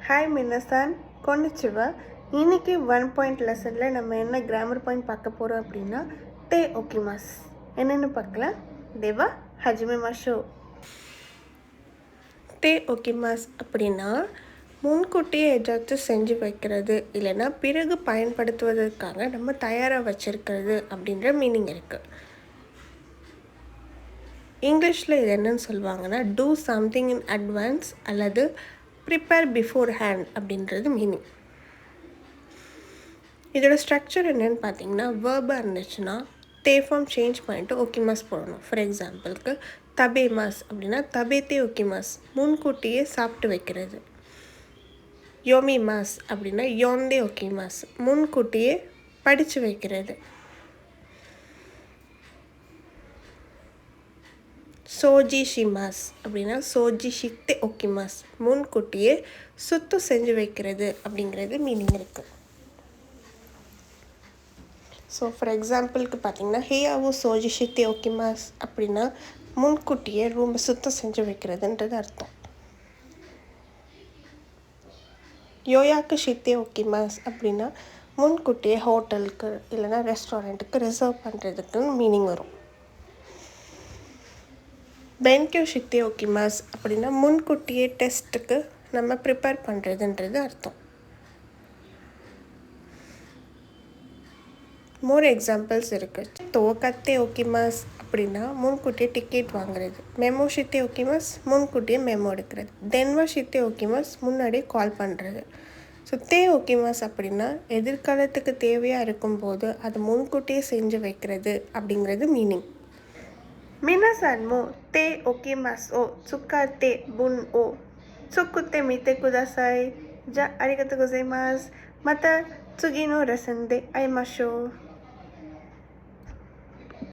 Hi மின்னசான் கொன்னிச்சிவா. இன்னைக்கு 1 point லெசனில் நம்ம என்ன கிராமர் பாயிண்ட் பார்க்க போகிறோம் அப்படின்னா டே ஓகிமாஸ். என்னென்னு பார்க்கலாம். தேவா ஹஜிமே மாஷோ. டே ஓகிமாஸ் அப்படின்னா முன்கூட்டியே ஏதாச்சும் செஞ்சு வைக்கிறது, இல்லைன்னா பிறகு பயன்படுத்துவதற்காக நம்ம தயாராக வச்சுருக்கிறது அப்படின்ற மீனிங் இருக்குது. இங்கிலீஷில் இது என்னன்னு சொல்லுவாங்கன்னா டூ சம்திங் இன் அட்வான்ஸ் அல்லது ப்ரிப்பேர் பிஃபோர் ஹேண்ட் அப்படின்றது மீனிங். இதோட ஸ்ட்ரக்சர் என்னென்னு பார்த்தீங்கன்னா, வேர்பாக இருந்துச்சுன்னா டே ஃபார்ம் சேஞ்ச் பண்ணிட்டு ஓகிமாஸ் போடணும். ஃபார் எக்ஸாம்பிளுக்கு தபே மாஸ் அப்படின்னா தபேத்தே ஓகிமாஸ், முன்கூட்டியே சாப்பிட்டு வைக்கிறது. யோமி மாஸ் அப்படின்னா யோந்தே ஓகிமாஸ், முன்கூட்டியே படித்து வைக்கிறது. சோஜி ஷிமாஸ் அப்படின்னா சோஜி ஷித்தே ஓகிமாஸ், முன்கூட்டியே சுத்தம் செஞ்சு வைக்கிறது அப்படிங்கிறது மீனிங் இருக்குது. ஸோ ஃபார் எக்ஸாம்பிளுக்கு பார்த்தீங்கன்னா ஹேயாவோ சோஜி ஷித்தே ஓகிமாஸ் அப்படின்னா முன்கூட்டியே ரூமை சுத்தம் செஞ்சு வைக்கிறதுன்றது அர்த்தம். யோயாக்கு ஷித்தே ஓகிமாஸ் அப்படின்னா முன்கூட்டியே ஹோட்டலுக்கு இல்லைன்னா ரெஸ்டாரண்ட்டுக்கு ரிசர்வ் பண்ணுறதுக்குன்னு மீனிங் வரும். பென்கியோ ஷித்தே ஓகிமாஸ் அப்படின்னா முன்கூட்டியே டெஸ்ட்டுக்கு நம்ம ப்ரிப்பேர் பண்ணுறதுன்றது அர்த்தம். மோர் எக்ஸாம்பிள்ஸ் இருக்குது. தோக்கத்தே ஓகிமாஸ் அப்படின்னா முன்கூட்டியே டிக்கெட் வாங்குறது. மெமோ ஷித்தே ஓகிமாஸ் முன்கூட்டியே மெமோ எடுக்கிறது. தென்வா ஷித்தே ஓகிமாஸ் முன்னாடியே கால் பண்ணுறது. ஸோ தே ஓகிமாஸ் அப்படின்னா எதிர்காலத்துக்கு தேவையாக இருக்கும்போது அதை முன்கூட்டியே செஞ்சு வைக்கிறது அப்படிங்கிறது மீனிங். மினாசான் மோ டே ஓகிமாஸ் ஓ சுக்காத்தே புன் ஓ சுக்குத்தே மித்தே குதாசாய். ஜா அரிகத்தோ கோசைமாஸ். மத்த சுகினோ ரெசன் தே ஐமாஷோ.